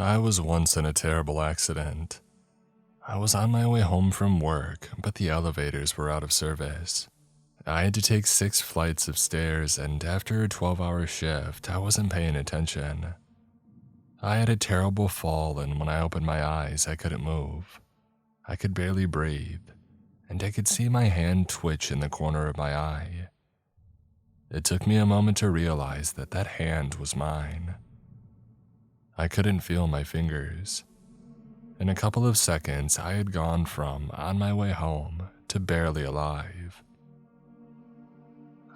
I was once in a terrible accident. I was on my way home from work, but the elevators were out of service. I had to take 6 flights of stairs, and after a 12-hour shift, I wasn't paying attention. I had a terrible fall, and when I opened my eyes, I couldn't move. I could barely breathe, and I could see my hand twitch in the corner of my eye. It took me a moment to realize that that hand was mine. I couldn't feel my fingers. In a couple of seconds, I had gone from on my way home to barely alive.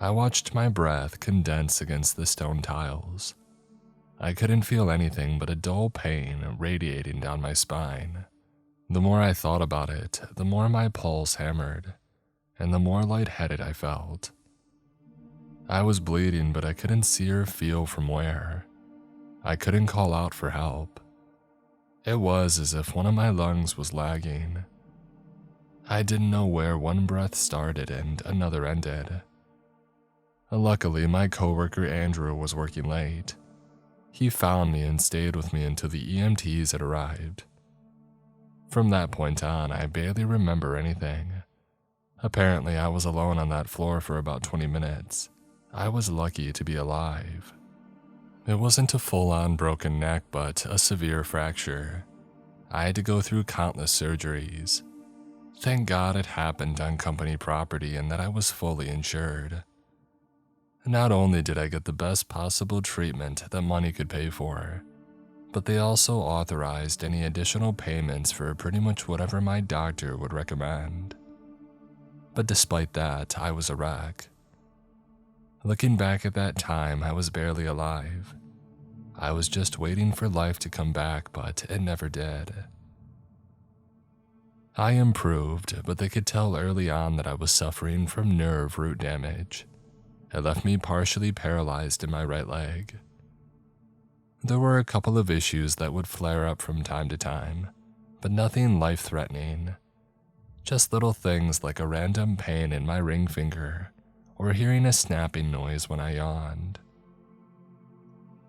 I watched my breath condense against the stone tiles. I couldn't feel anything but a dull pain radiating down my spine. The more I thought about it, the more my pulse hammered, and the more lightheaded I felt. I was bleeding, but I couldn't see or feel from where. I couldn't call out for help. It was as if one of my lungs was lagging. I didn't know where one breath started and another ended. Luckily, my coworker Andrew was working late. He found me and stayed with me until the EMTs had arrived. From that point on, I barely remember anything. Apparently, I was alone on that floor for about 20 minutes. I was lucky to be alive. It wasn't a full-on broken neck, but a severe fracture. I had to go through countless surgeries. Thank God it happened on company property and that I was fully insured. Not only did I get the best possible treatment that money could pay for, but they also authorized any additional payments for pretty much whatever my doctor would recommend. But despite that, I was a wreck. Looking back at that time, I was barely alive. I was just waiting for life to come back, but it never did. I improved, but they could tell early on that I was suffering from nerve root damage. It left me partially paralyzed in my right leg. There were a couple of issues that would flare up from time to time, but nothing life-threatening. Just little things like a random pain in my ring finger, or hearing a snapping noise when I yawned.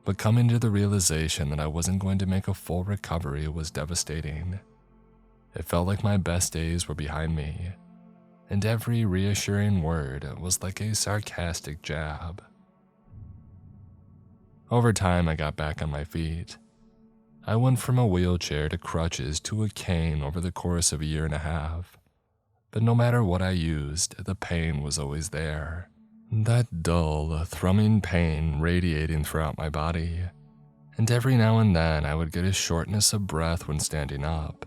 But coming to the realization that I wasn't going to make a full recovery was devastating. It felt like my best days were behind me, and every reassuring word was like a sarcastic jab. Over time, I got back on my feet. I went from a wheelchair to crutches to a cane over the course of a year and a half. But no matter what I used, the pain was always there. That dull, thrumming pain radiating throughout my body. And every now and then I would get a shortness of breath when standing up,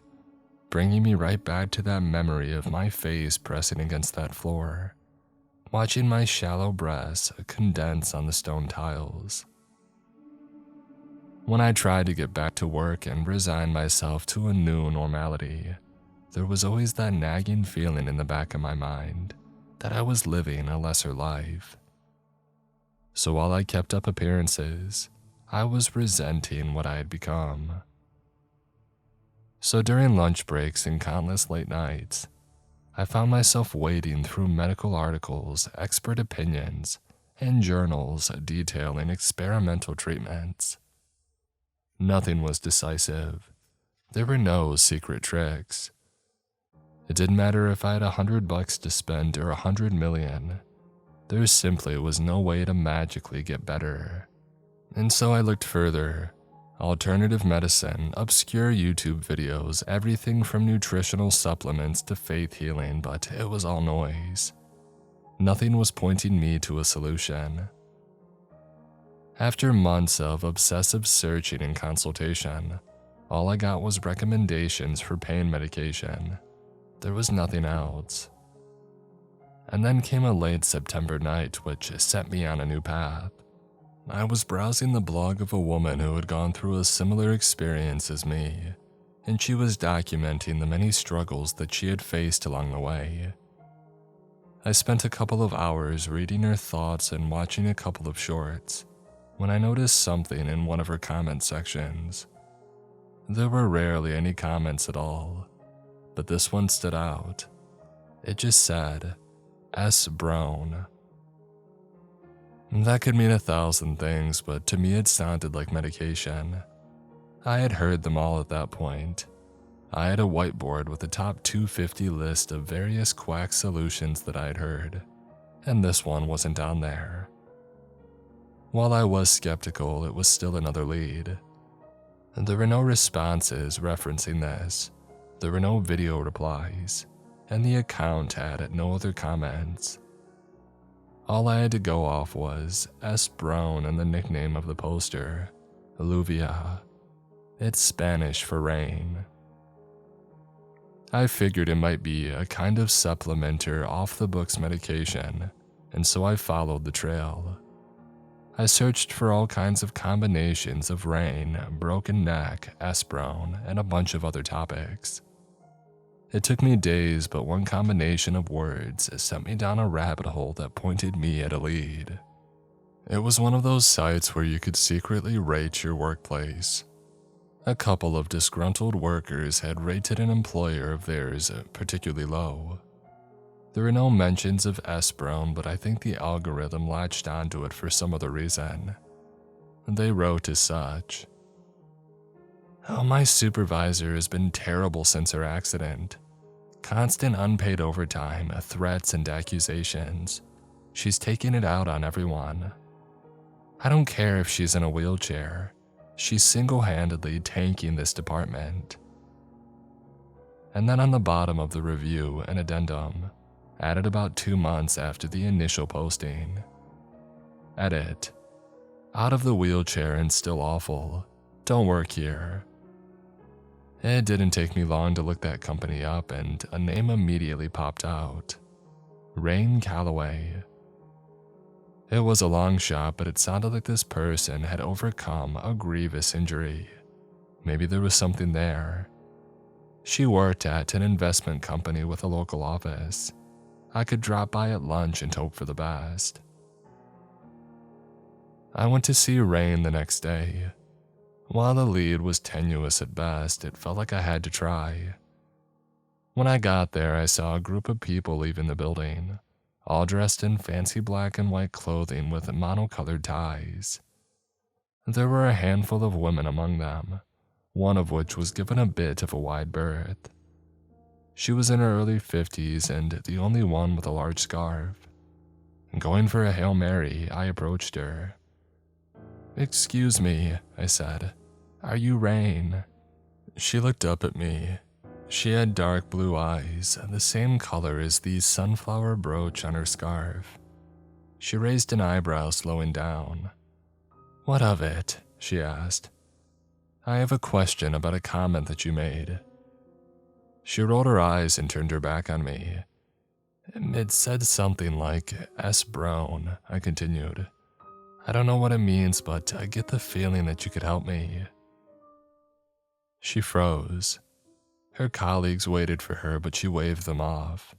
bringing me right back to that memory of my face pressing against that floor, watching my shallow breaths condense on the stone tiles. When I tried to get back to work and resign myself to a new normality, there was always that nagging feeling in the back of my mind that I was living a lesser life. So while I kept up appearances, I was resenting what I had become. So during lunch breaks and countless late nights, I found myself wading through medical articles, expert opinions, and journals detailing experimental treatments. Nothing was decisive. There were no secret tricks. It didn't matter if I had $100 to spend or 100 million. There simply was no way to magically get better. And so I looked further. Alternative medicine, obscure YouTube videos, everything from nutritional supplements to faith healing, but it was all noise. Nothing was pointing me to a solution. After months of obsessive searching and consultation, all I got was recommendations for pain medication. There was nothing else. And then came a late September night which set me on a new path. I was browsing the blog of a woman who had gone through a similar experience as me, and she was documenting the many struggles that she had faced along the way. I spent a couple of hours reading her thoughts and watching a couple of shorts when I noticed something in one of her comment sections. There were rarely any comments at all, but this one stood out. It just said, S. Brown. That could mean 1,000 things, but to me it sounded like medication. I had heard them all at that point. I had a whiteboard with the top 250 list of various quack solutions that I had heard, and this one wasn't on there. While I was skeptical, it was still another lead. There were no responses referencing this, there were no video replies, and the account had no other comments. All I had to go off was S. Brown and the nickname of the poster, Lluvia. It's Spanish for rain. I figured it might be a kind of supplement or off-the-books medication, and so I followed the trail. I searched for all kinds of combinations of rain, broken neck, S-Brown, and a bunch of other topics. It took me days, but one combination of words sent me down a rabbit hole that pointed me at a lead. It was one of those sites where you could secretly rate your workplace. A couple of disgruntled workers had rated an employer of theirs particularly low. There were no mentions of S-Brown, but I think the algorithm latched onto it for some other reason. They wrote as such: "Oh, my supervisor has been terrible since her accident. Constant unpaid overtime, threats and accusations. She's taking it out on everyone. I don't care if she's in a wheelchair. She's single-handedly tanking this department." And then on the bottom of the review, an addendum, added about 2 months after the initial posting. Edit: "Out of the wheelchair and still awful. Don't work here." It didn't take me long to look that company up, and a name immediately popped out: Rain Calloway. It was a long shot, but it sounded like this person had overcome a grievous injury. Maybe there was something there. She worked at an investment company with a local office. I could drop by at lunch and hope for the best. I went to see Rain the next day. While the lead was tenuous at best, it felt like I had to try. When I got there, I saw a group of people leaving the building, all dressed in fancy black and white clothing with monocolored ties. There were a handful of women among them, one of which was given a bit of a wide berth. She was in her early 50s and the only one with a large scarf. Going for a Hail Mary, I approached her. "Excuse me," I said. "Are you Rain?" She looked up at me. She had dark blue eyes, the same color as the sunflower brooch on her scarf. She raised an eyebrow, slowing down. "What of it?" she asked. "I have a question about a comment that you made." She rolled her eyes and turned her back on me. "It said something like S. Brown," I continued. "I don't know what it means, but I get the feeling that you could help me." She froze. Her colleagues waited for her, but she waved them off.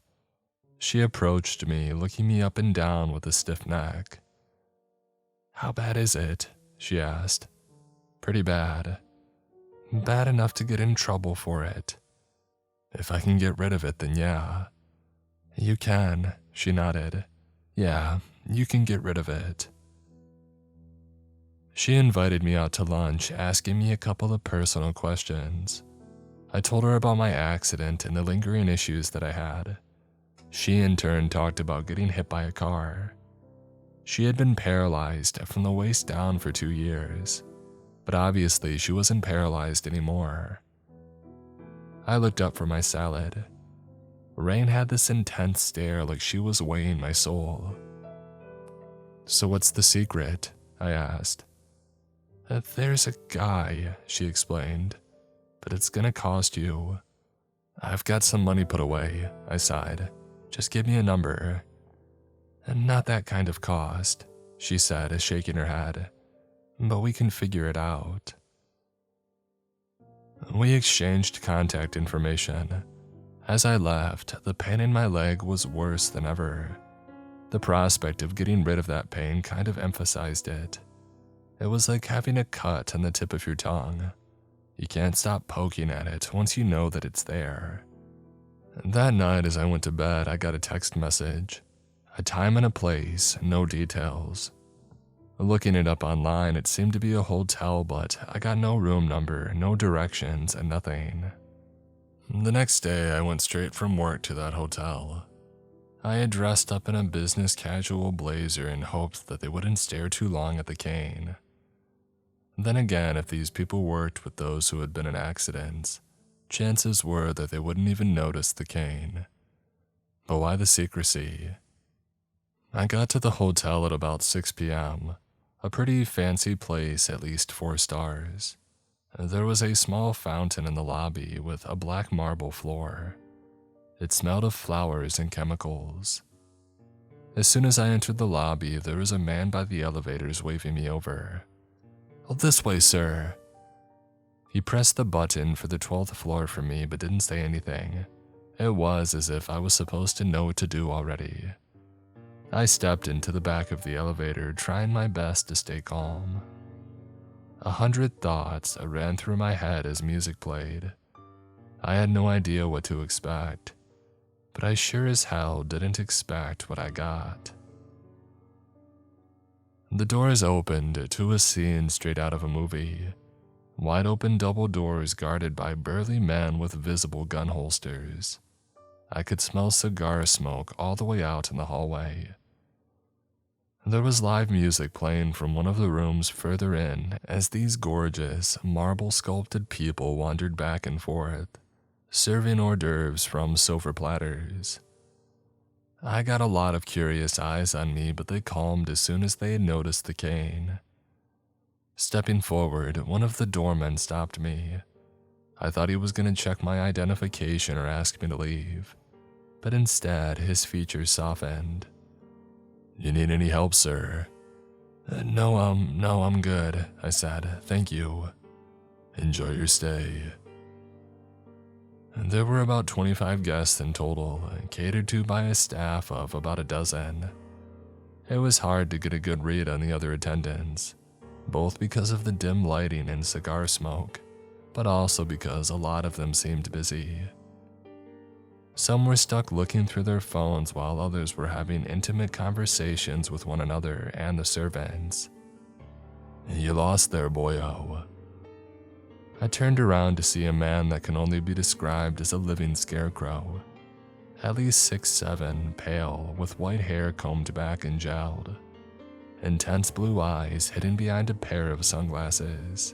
She approached me, looking me up and down with a stiff neck. "How bad is it?" she asked. "Pretty bad. Bad enough to get in trouble for it. If I can get rid of it, then yeah." "You can," she nodded. "Yeah, you can get rid of it." She invited me out to lunch, asking me a couple of personal questions. I told her about my accident and the lingering issues that I had. She in turn talked about getting hit by a car. She had been paralyzed from the waist down for 2 years, but obviously she wasn't paralyzed anymore. I looked up for my salad. Rain had this intense stare like she was weighing my soul. "So what's the secret?" I asked. "There's a guy," she explained, "but it's gonna cost you." "I've got some money put away," I sighed. "Just give me a number." "Not that kind of cost," she said, shaking her head. "But we can figure it out." We exchanged contact information. As I left, the pain in my leg was worse than ever. The prospect of getting rid of that pain kind of emphasized it. It was like having a cut on the tip of your tongue. You can't stop poking at it once you know that it's there. That night as I went to bed, I got a text message. A time and a place, no details. Looking it up online, it seemed to be a hotel, but I got no room number, no directions, and nothing. The next day, I went straight from work to that hotel. I had dressed up in a business casual blazer and hoped that they wouldn't stare too long at the cane. Then again, if these people worked with those who had been in accidents, chances were that they wouldn't even notice the cane. But why the secrecy? I got to the hotel at about 6 p.m., a pretty fancy place, at least 4 stars. There was a small fountain in the lobby with a black marble floor. It smelled of flowers and chemicals. As soon as I entered the lobby, there was a man by the elevators waving me over. "Oh, this way, sir." He pressed the button for the 12th floor for me but didn't say anything. It was as if I was supposed to know what to do already. I stepped into the back of the elevator, trying my best to stay calm. 100 thoughts ran through my head as music played. I had no idea what to expect, but I sure as hell didn't expect what I got. The doors opened to a scene straight out of a movie. Wide open double doors guarded by burly men with visible gun holsters. I could smell cigar smoke all the way out in the hallway. There was live music playing from one of the rooms further in as these gorgeous, marble-sculpted people wandered back and forth, serving hors d'oeuvres from silver platters. I got a lot of curious eyes on me, but they calmed as soon as they had noticed the cane. Stepping forward, one of the doormen stopped me. I thought he was going to check my identification or ask me to leave, but instead his features softened. "You need any help, sir?" No, I'm good," I said. "Thank you." "Enjoy your stay." There were about 25 guests in total, catered to by a staff of about a dozen. It was hard to get a good read on the other attendants, both because of the dim lighting and cigar smoke, but also because a lot of them seemed busy. Some were stuck looking through their phones while others were having intimate conversations with one another and the servants. "You lost there, boyo." I turned around to see a man that can only be described as a living scarecrow. At least 6'7", pale, with white hair combed back and gelled. Intense blue eyes hidden behind a pair of sunglasses.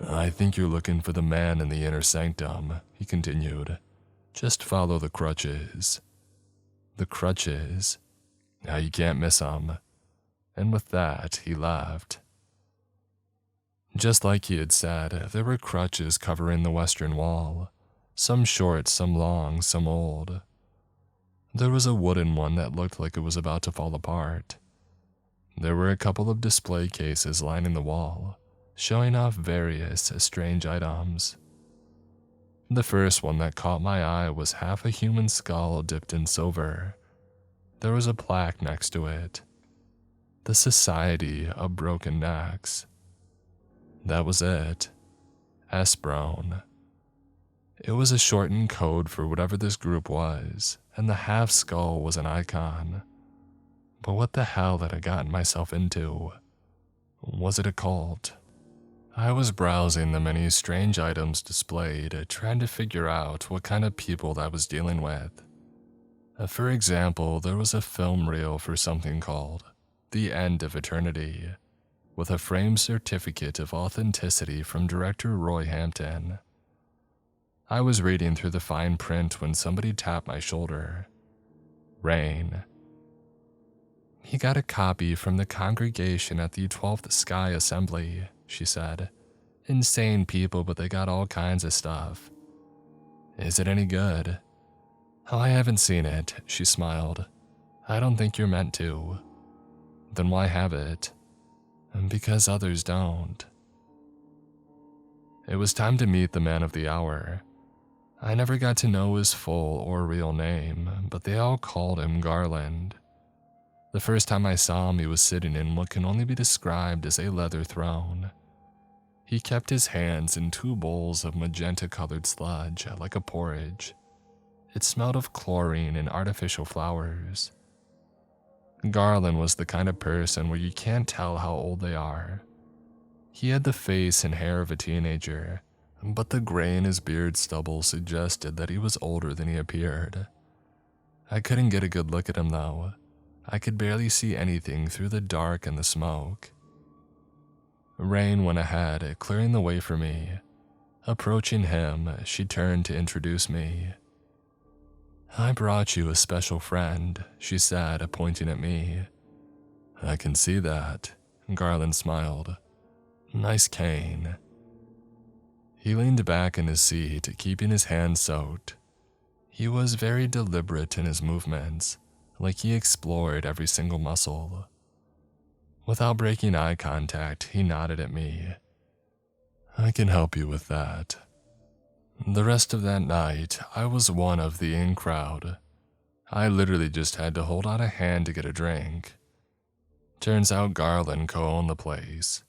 "I think you're looking for the man in the inner sanctum," he continued. "Just follow the crutches." The crutches? Now you can't miss them. And with that, he laughed. Just like he had said, there were crutches covering the western wall. Some short, some long, some old. There was a wooden one that looked like it was about to fall apart. There were a couple of display cases lining the wall, showing off various strange items. The first one that caught my eye was half a human skull dipped in silver. There was a plaque next to it. The Society of Broken Necks. That was it. S-Brown. It was a shortened code for whatever this group was, and the half skull was an icon. But what the hell had I gotten myself into? Was it a cult? I was browsing the many strange items displayed, trying to figure out what kind of people I was dealing with. For example, there was a film reel for something called The End of Eternity, with a framed certificate of authenticity from director Roy Hampton. I was reading through the fine print when somebody tapped my shoulder. Rain. "He got a copy from the congregation at the 12th Sky Assembly," she said. "Insane people, but they got all kinds of stuff." "Is it any good?" "Oh, I haven't seen it," she smiled. "I don't think you're meant to." "Then why have it?" "Because others don't." It was time to meet the man of the hour. I never got to know his full or real name, but they all called him Garland. The first time I saw him, he was sitting in what can only be described as a leather throne. He kept his hands in 2 bowls of magenta-colored sludge, like a porridge. It smelled of chlorine and artificial flowers. Garland was the kind of person where you can't tell how old they are. He had the face and hair of a teenager, but the gray in his beard stubble suggested that he was older than he appeared. I couldn't get a good look at him though. I could barely see anything through the dark and the smoke. Rain went ahead, clearing the way for me. Approaching him, she turned to introduce me. "I brought you a special friend," she said, pointing at me. "I can see that," Garland smiled. "Nice cane." He leaned back in his seat, keeping his hands soaked. He was very deliberate in his movements, like he explored every single muscle. Without breaking eye contact, he nodded at me. "I can help you with that." The rest of that night, I was one of the in crowd. I literally just had to hold out a hand to get a drink. Turns out Garland co-owned the place.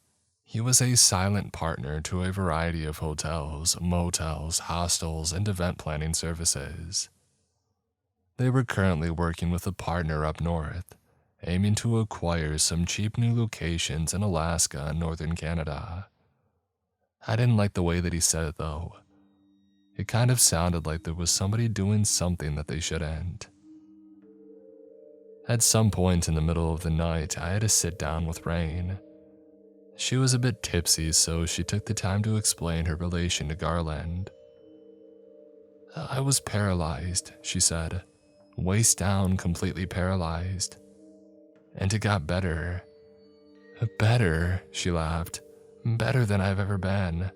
He was a silent partner to a variety of hotels, motels, hostels, and event planning services. They were currently working with a partner up north, aiming to acquire some cheap new locations in Alaska and northern Canada. I didn't like the way that he said it though. It kind of sounded like there was somebody doing something that they shouldn't. At some point in the middle of the night, I had to sit down with Rain. She was a bit tipsy, so she took the time to explain her relation to Garland. "I was paralyzed," she said. "Waist down, completely paralyzed. And it got better." "Better," she laughed. "Better than I've ever been.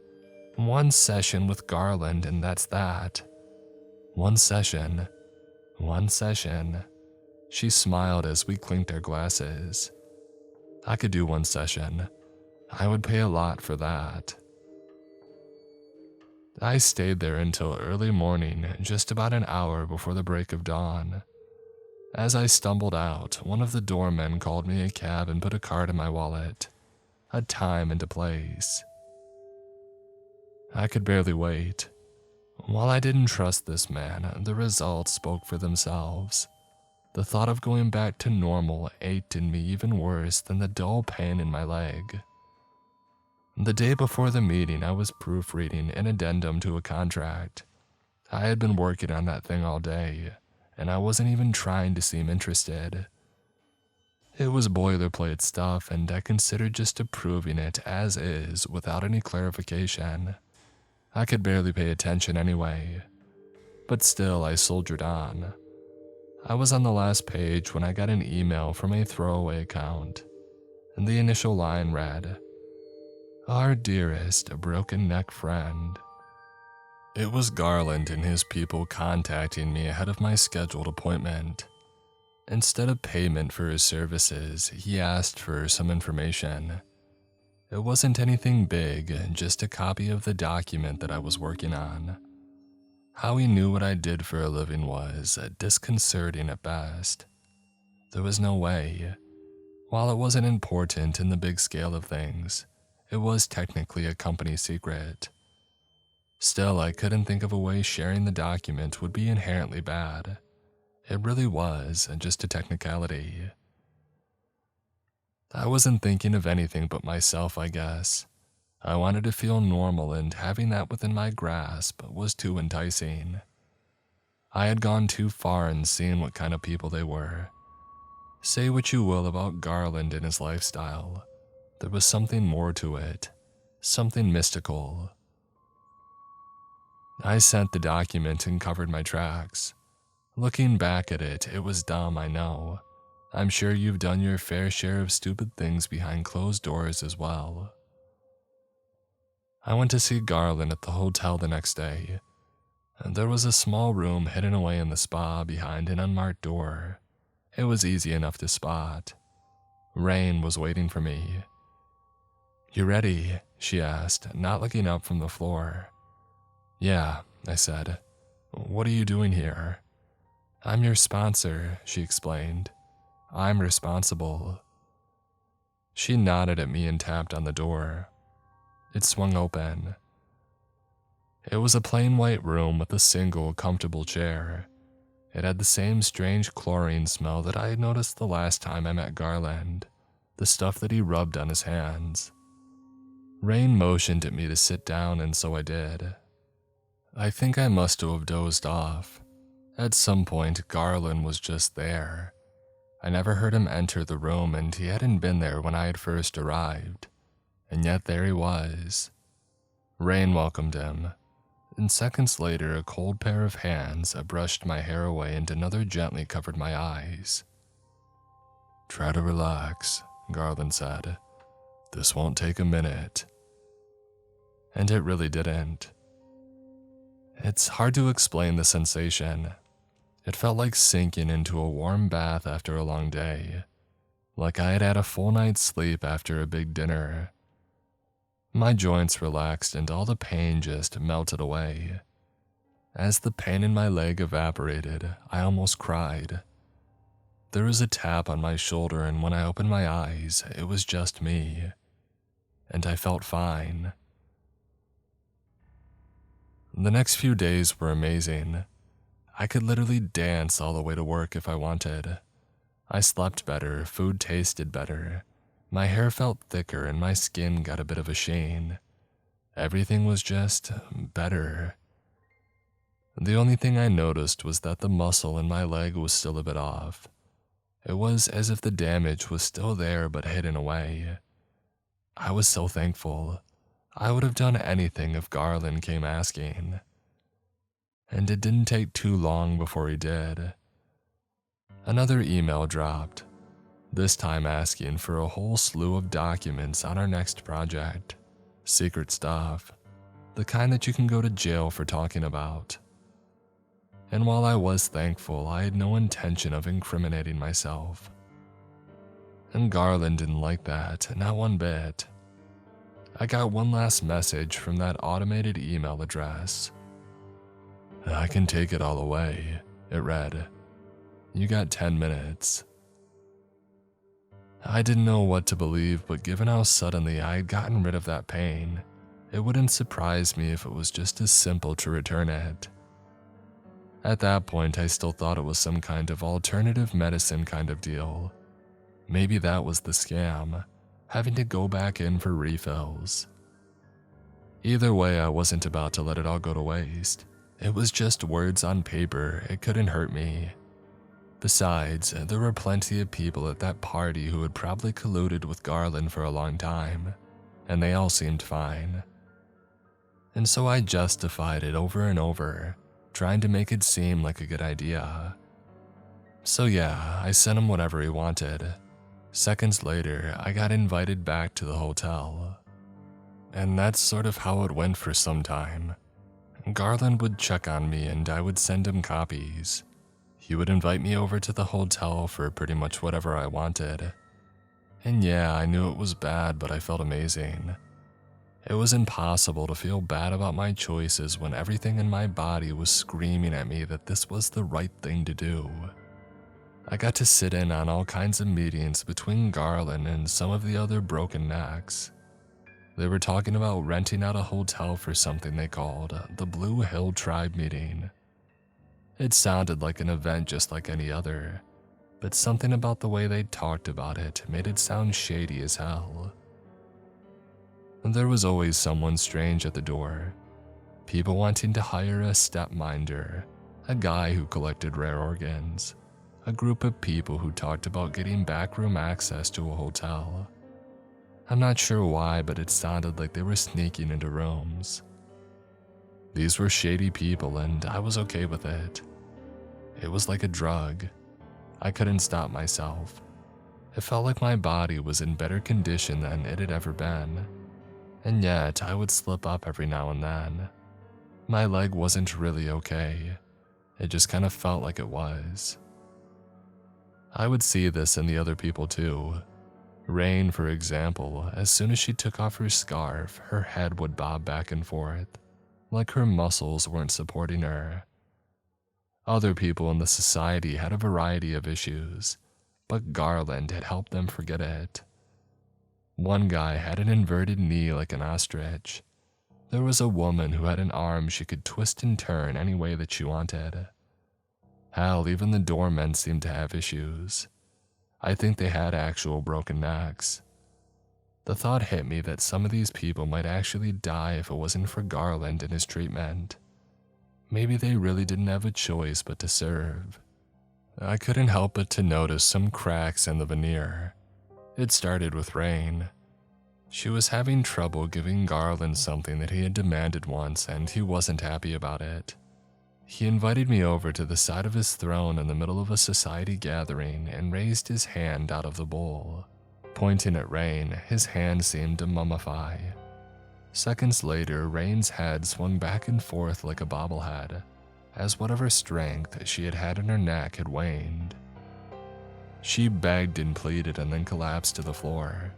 One session with Garland and that's that. One session. One session." She smiled as we clinked our glasses. "I could do one session. I would pay a lot for that." I stayed there until early morning, just about an hour before the break of dawn. As I stumbled out, one of the doormen called me a cab and put a card in my wallet, a time and a place. I could barely wait. While I didn't trust this man, the results spoke for themselves. The thought of going back to normal ached in me even worse than the dull pain in my leg. The day before the meeting, I was proofreading an addendum to a contract. I had been working on that thing all day, and I wasn't even trying to seem interested. It was boilerplate stuff, and I considered just approving it as is without any clarification. I could barely pay attention anyway. But still, I soldiered on. I was on the last page when I got an email from a throwaway account, and the initial line read, "Our dearest broken neck friend." It was Garland and his people contacting me ahead of my scheduled appointment. Instead of payment for his services, he asked for some information. It wasn't anything big, just a copy of the document that I was working on. How he knew what I did for a living was disconcerting at best. There was no way. While it wasn't important in the big scale of things, it was technically a company secret. Still, I couldn't think of a way sharing the document would be inherently bad. It really was just a technicality. I wasn't thinking of anything but myself, I guess. I wanted to feel normal, and having that within my grasp was too enticing. I had gone too far in seeing what kind of people they were. Say what you will about Garland and his lifestyle, there was something more to it, something mystical. I sent the document and covered my tracks. Looking back at it, it was dumb, I know. I'm sure you've done your fair share of stupid things behind closed doors as well. I went to see Garland at the hotel the next day. There was a small room hidden away in the spa behind an unmarked door. It was easy enough to spot. Rain was waiting for me. "You ready?" she asked, not looking up from the floor. "Yeah," I said. "What are you doing here?" "I'm your sponsor," she explained. "I'm responsible." She nodded at me and tapped on the door. It swung open. It was a plain white room with a single comfortable chair. It had the same strange chlorine smell that I had noticed the last time I met Garland, the stuff that he rubbed on his hands. Rain motioned at me to sit down, and so I did. I think I must have dozed off. At some point, Garland was just there. I never heard him enter the room, and he hadn't been there when I had first arrived. And yet there he was. Rain welcomed him, and seconds later a cold pair of hands brushed my hair away and another gently covered my eyes. "Try to relax," Garland said. "This won't take a minute." And it really didn't. It's hard to explain the sensation. It felt like sinking into a warm bath after a long day, like I had had a full night's sleep after a big dinner. My joints relaxed and all the pain just melted away. As the pain in my leg evaporated, I almost cried. There was a tap on my shoulder, and when I opened my eyes, it was just me. And I felt fine. The next few days were amazing. I could literally dance all the way to work if I wanted. I slept better, food tasted better. My hair felt thicker and my skin got a bit of a sheen. Everything was just better. The only thing I noticed was that the muscle in my leg was still a bit off. It was as if the damage was still there but hidden away. I was so thankful. I would have done anything if Garland came asking. And it didn't take too long before he did. Another email dropped, this time asking for a whole slew of documents on our next project. Secret stuff, the kind that you can go to jail for talking about. And while I was thankful, I had no intention of incriminating myself. And Garland didn't like that, not one bit. I got one last message from that automated email address. "I can take it all away," it read. "You got 10 minutes. I didn't know what to believe, but given how suddenly I had gotten rid of that pain, it wouldn't surprise me if it was just as simple to return it. At that point, I still thought it was some kind of alternative medicine kind of deal. Maybe that was the scam, having to go back in for refills. Either way, I wasn't about to let it all go to waste. It was just words on paper, it couldn't hurt me. Besides, there were plenty of people at that party who had probably colluded with Garland for a long time, and they all seemed fine. And so I justified it over and over, trying to make it seem like a good idea. So yeah, I sent him whatever he wanted. Seconds later, I got invited back to the hotel. And that's sort of how it went for some time. Garland would check on me and I would send him copies. He would invite me over to the hotel for pretty much whatever I wanted. And yeah, I knew it was bad, but I felt amazing. It was impossible to feel bad about my choices when everything in my body was screaming at me that this was the right thing to do. I got to sit in on all kinds of meetings between Garland and some of the other broken necks. They were talking about renting out a hotel for something they called the Blue Hill Tribe Meeting. It sounded like an event just like any other, but something about the way they talked about it made it sound shady as hell. There was always someone strange at the door. People wanting to hire a stepminder, a guy who collected rare organs, a group of people who talked about getting backroom access to a hotel. I'm not sure why, but it sounded like they were sneaking into rooms. These were shady people, and I was okay with it. It was like a drug. I couldn't stop myself. It felt like my body was in better condition than it had ever been. And yet, I would slip up every now and then. My leg wasn't really okay. It just kind of felt like it was. I would see this in the other people too. Rain, for example, as soon as she took off her scarf, her head would bob back and forth, like her muscles weren't supporting her. Other people in the society had a variety of issues, but Garland had helped them forget it. One guy had an inverted knee like an ostrich. There was a woman who had an arm she could twist and turn any way that she wanted. Hell, even the doormen seemed to have issues. I think they had actual broken necks. The thought hit me that some of these people might actually die if it wasn't for Garland and his treatment. Maybe they really didn't have a choice but to serve. I couldn't help but to notice some cracks in the veneer. It started with Rain. She was having trouble giving Garland something that he had demanded once, and he wasn't happy about it. He invited me over to the side of his throne in the middle of a society gathering and raised his hand out of the bowl. Pointing at Rain, his hand seemed to mummify. Seconds later, Rain's head swung back and forth like a bobblehead, as whatever strength she had had in her neck had waned. She begged and pleaded and then collapsed to the floor.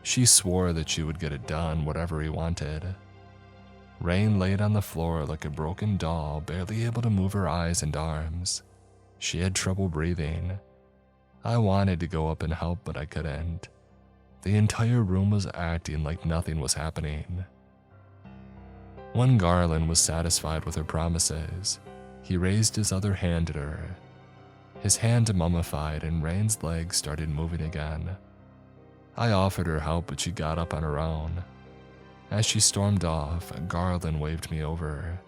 She swore that she would get it done, whatever he wanted. Rain laid on the floor like a broken doll, barely able to move her eyes and arms. She had trouble breathing. I wanted to go up and help, but I couldn't. The entire room was acting like nothing was happening. When Garland was satisfied with her promises, he raised his other hand at her. His hand mummified and Rain's legs started moving again. I offered her help, but she got up on her own. As she stormed off, Garland waved me over.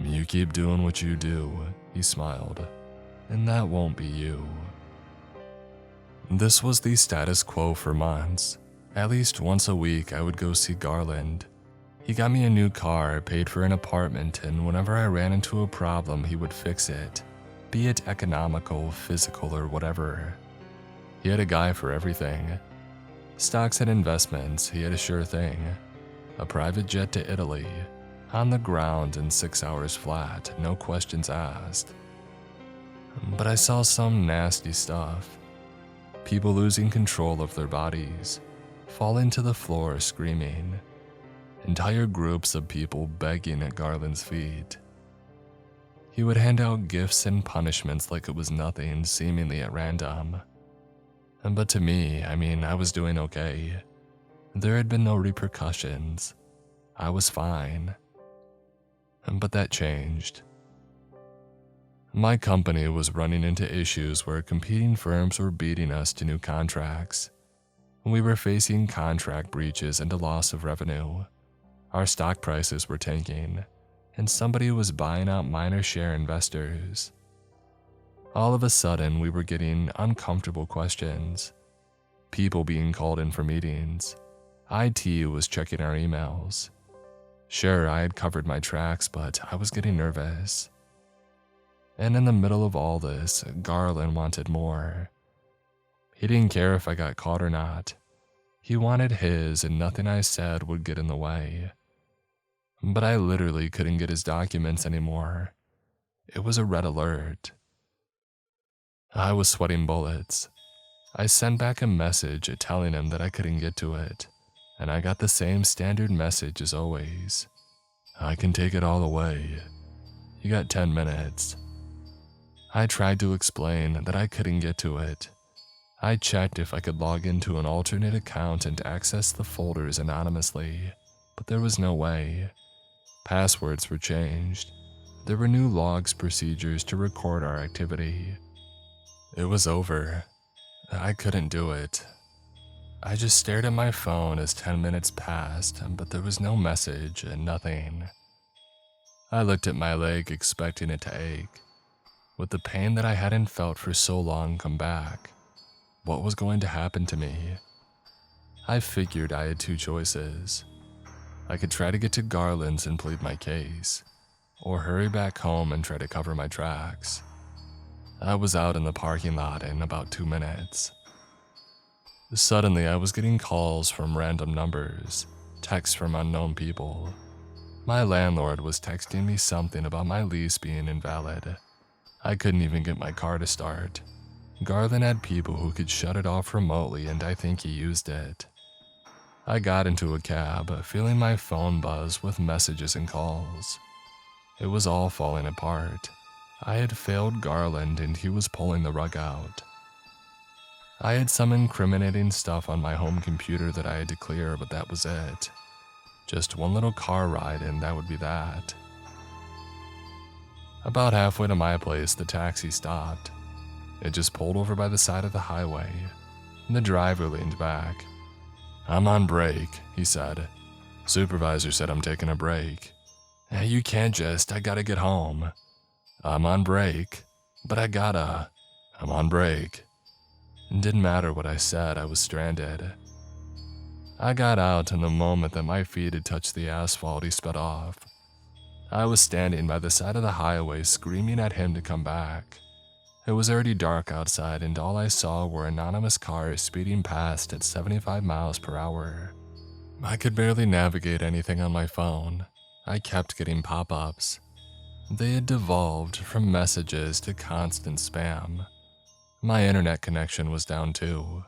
"You keep doing what you do," he smiled, "and that won't be you." This was the status quo for months. At least once a week, I would go see Garland. He got me a new car, paid for an apartment, and whenever I ran into a problem, he would fix it, be it economical, physical, or whatever. He had a guy for everything. Stocks and investments, he had a sure thing. A private jet to Italy, on the ground in 6 hours flat, no questions asked. But I saw some nasty stuff. People losing control of their bodies, falling to the floor screaming. Entire groups of people begging at Garland's feet. He would hand out gifts and punishments like it was nothing, seemingly at random. But to me, I was doing okay. There had been no repercussions. I was fine. But that changed. My company was running into issues where competing firms were beating us to new contracts. We were facing contract breaches and a loss of revenue. Our stock prices were tanking, and somebody was buying out minor share investors. All of a sudden, we were getting uncomfortable questions. People being called in for meetings. IT was checking our emails. Sure, I had covered my tracks, but I was getting nervous. And in the middle of all this, Garland wanted more. He didn't care if I got caught or not. He wanted his, and nothing I said would get in the way. But I literally couldn't get his documents anymore. It was a red alert. I was sweating bullets. I sent back a message telling him that I couldn't get to it, and I got the same standard message as always. "I can take it all away. You got 10 minutes. I tried to explain that I couldn't get to it. I checked if I could log into an alternate account and access the folders anonymously, but there was no way. Passwords were changed. There were new logs procedures to record our activity. It was over. I couldn't do it. I just stared at my phone as 10 minutes passed, but there was no message and nothing. I looked at my leg expecting it to ache. Would the pain that I hadn't felt for so long come back? What was going to happen to me? I figured I had two choices. I could try to get to Garland's and plead my case, or hurry back home and try to cover my tracks. I was out in the parking lot in about 2 minutes. Suddenly, I was getting calls from random numbers, texts from unknown people. My landlord was texting me something about my lease being invalid. I couldn't even get my car to start. Garland had people who could shut it off remotely, and I think he used it. I got into a cab, feeling my phone buzz with messages and calls. It was all falling apart. I had failed Garland, and he was pulling the rug out. I had some incriminating stuff on my home computer that I had to clear, but that was it. Just one little car ride, and that would be that. About halfway to my place, the taxi stopped. It just pulled over by the side of the highway. The driver leaned back. "I'm on break," he said. "Supervisor said I'm taking a break." "Hey, you can't just, I gotta get home." "I'm on break." "But I'm on break." It didn't matter what I said, I was stranded. I got out, and the moment that my feet had touched the asphalt, he sped off. I was standing by the side of the highway screaming at him to come back. It was already dark outside, and all I saw were anonymous cars speeding past at 75 miles per hour. I could barely navigate anything on my phone. I kept getting pop-ups. They had devolved from messages to constant spam. My internet connection was down too.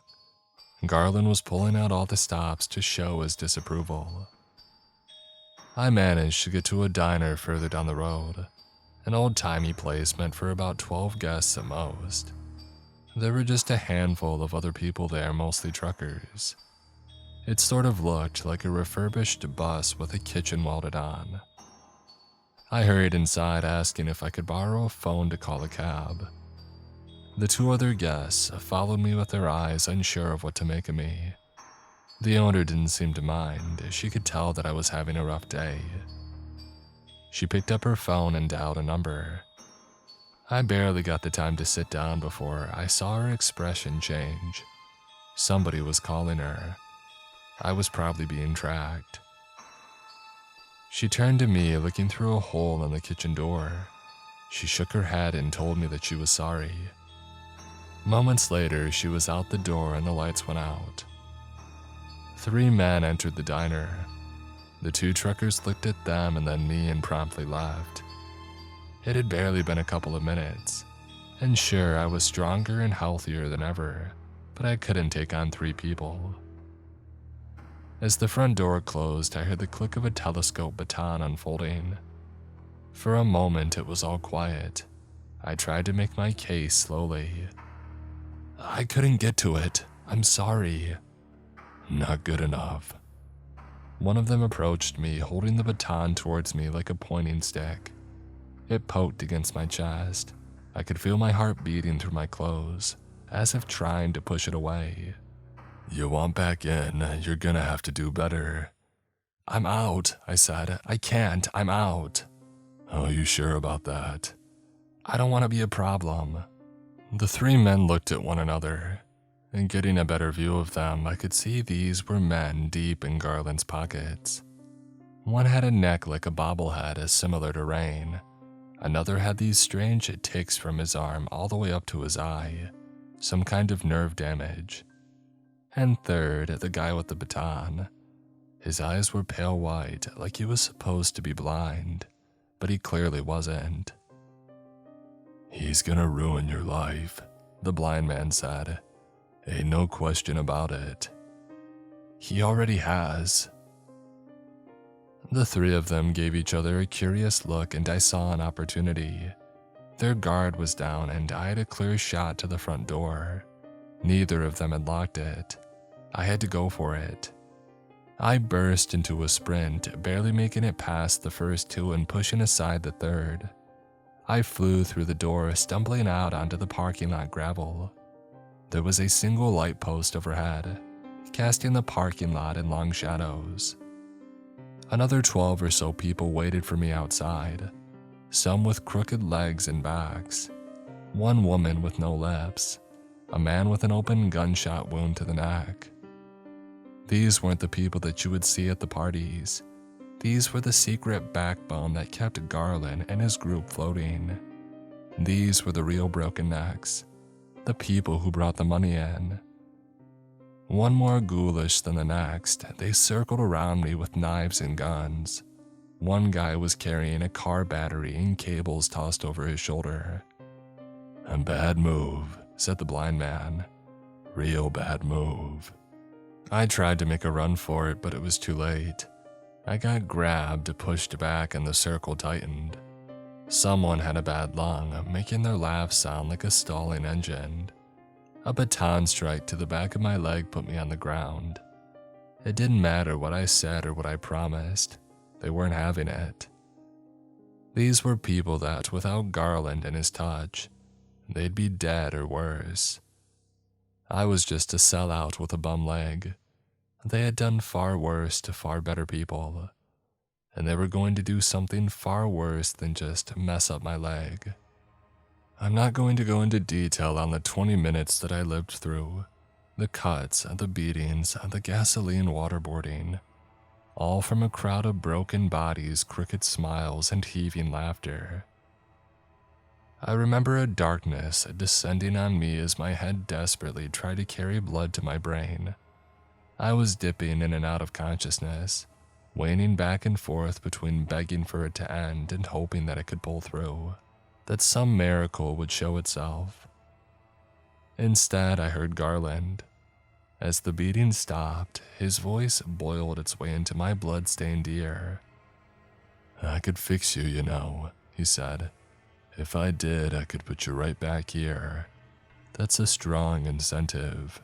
Garland was pulling out all the stops to show his disapproval. I managed to get to a diner further down the road, an old-timey place meant for about 12 guests at most. There were just a handful of other people there, mostly truckers. It sort of looked like a refurbished bus with a kitchen welded on. I hurried inside asking if I could borrow a phone to call a cab. The two other guests followed me with their eyes, unsure of what to make of me. The owner didn't seem to mind. She could tell that I was having a rough day. She picked up her phone and dialed a number. I barely got the time to sit down before I saw her expression change. Somebody was calling her. I was probably being tracked. She turned to me, looking through a hole in the kitchen door. She shook her head and told me that she was sorry. Moments later, she was out the door and the lights went out. 3 men entered the diner. The 2 truckers looked at them and then me and promptly left. It had barely been a couple of minutes, and sure, I was stronger and healthier than ever, but I couldn't take on 3 people. As the front door closed, I heard the click of a telescope baton unfolding. For a moment, it was all quiet. I tried to make my case slowly. "I couldn't get to it. I'm sorry." "Not good enough." One of them approached me, holding the baton towards me like a pointing stick. It poked against my chest. I could feel my heart beating through my clothes, as if trying to push it away. "You want back in, you're gonna have to do better." "I'm out," I said. "I can't, I'm out." "Oh, you sure about that?" "I don't want to be a problem." The 3 men looked at one another, and getting a better view of them, I could see these were men deep in Garland's pockets. One had a neck like a bobblehead, similar to Rain. Another had these strange ticks from his arm all the way up to his eye, some kind of nerve damage. And third, the guy with the baton. His eyes were pale white, like he was supposed to be blind, but he clearly wasn't. "He's gonna ruin your life," the blind man said. "Ain't no question about it." "He already has." The 3 of them gave each other a curious look, and I saw an opportunity. Their guard was down, and I had a clear shot to the front door. Neither of them had locked it. I had to go for it. I burst into a sprint, barely making it past the first 2 and pushing aside the third. I flew through the door, stumbling out onto the parking lot gravel. There was a single light post overhead, casting the parking lot in long shadows. Another 12 or so people waited for me outside, some with crooked legs and backs, one woman with no lips, a man with an open gunshot wound to the neck. These weren't the people that you would see at the parties. These were the secret backbone that kept Garland and his group floating. These were the real broken necks, the people who brought the money in. One more ghoulish than the next, they circled around me with knives and guns. One guy was carrying a car battery and cables tossed over his shoulder. "A bad move," said the blind man. "Real bad move." I tried to make a run for it, but it was too late. I got grabbed, pushed back, and the circle tightened. Someone had a bad lung, making their laugh sound like a stalling engine. A baton strike to the back of my leg put me on the ground. It didn't matter what I said or what I promised. They weren't having it. These were people that, without Garland and his touch, they'd be dead or worse. I was just a sellout with a bum leg. They had done far worse to far better people, and they were going to do something far worse than just mess up my leg. I'm not going to go into detail on the 20 minutes that I lived through, the cuts, the beatings, the gasoline waterboarding, all from a crowd of broken bodies, crooked smiles, and heaving laughter. I remember a darkness descending on me as my head desperately tried to carry blood to my brain. I was dipping in and out of consciousness, waning back and forth between begging for it to end and hoping that it could pull through, that some miracle would show itself. Instead, I heard Garland. As the beating stopped, his voice boiled its way into my blood-stained ear. "I could fix you, you know," he said. "If I did, I could put you right back here. That's a strong incentive."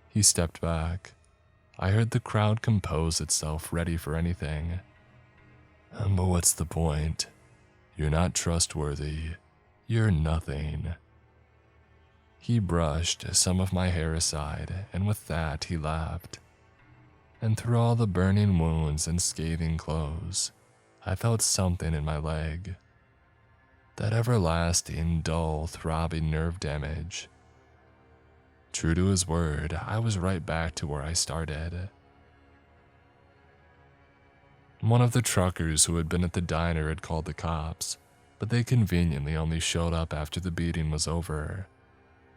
He stepped back. I heard the crowd compose itself, ready for anything. "But what's the point? You're not trustworthy. You're nothing." He brushed some of my hair aside, and with that he laughed. And through all the burning wounds and scathing clothes, I felt something in my leg. That everlasting, dull, throbbing nerve damage. True to his word, I was right back to where I started. One of the truckers who had been at the diner had called the cops, but they conveniently only showed up after the beating was over.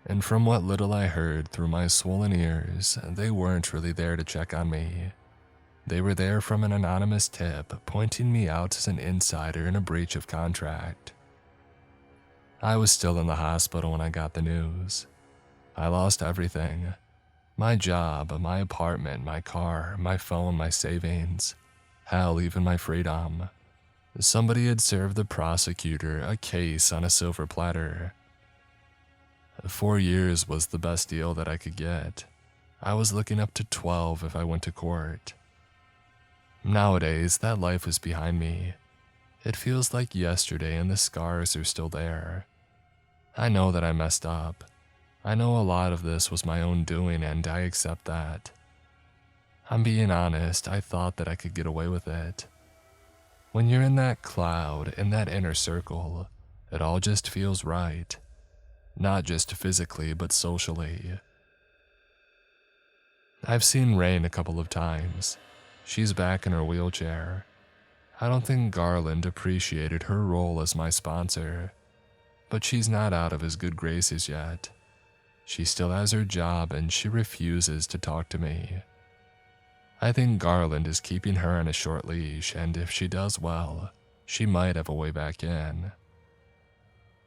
And from what little I heard through my swollen ears, they weren't really there to check on me. They were there from an anonymous tip, pointing me out as an insider in a breach of contract. I was still in the hospital when I got the news. I lost everything. My job, my apartment, my car, my phone, my savings. Hell, even my freedom. Somebody had served the prosecutor a case on a silver platter. 4 years was the best deal that I could get. I was looking up to 12 if I went to court. Nowadays, that life is behind me. It feels like yesterday and the scars are still there. I know that I messed up. I know a lot of this was my own doing, and I accept that. I'm being honest, I thought that I could get away with it. When you're in that cloud, in that inner circle, it all just feels right. Not just physically, but socially. I've seen Rain a couple of times. She's back in her wheelchair. I don't think Garland appreciated her role as my sponsor, but she's not out of his good graces yet. She still has her job and she refuses to talk to me. I think Garland is keeping her on a short leash, and if she does well, she might have a way back in.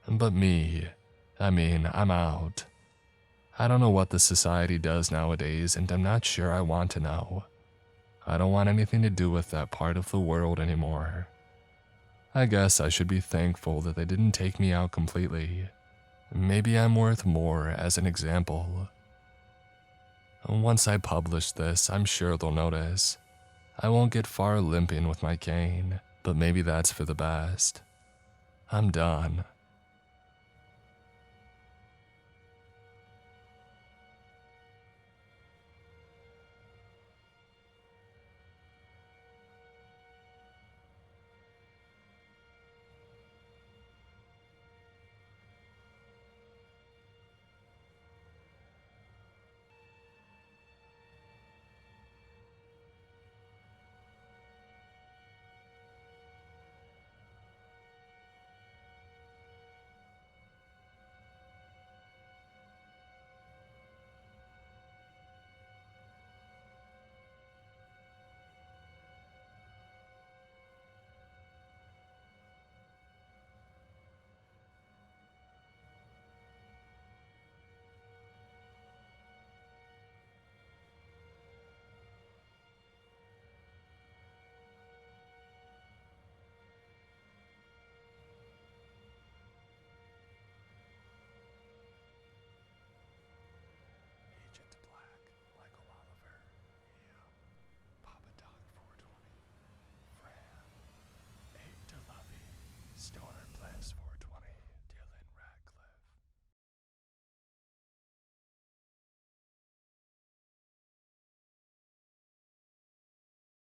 But me, I'm out. I don't know what the society does nowadays, and I'm not sure I want to know. I don't want anything to do with that part of the world anymore. I guess I should be thankful that they didn't take me out completely. Maybe I'm worth more as an example. Once I publish this, I'm sure they'll notice. I won't get far limping with my cane, but maybe that's for the best. I'm done.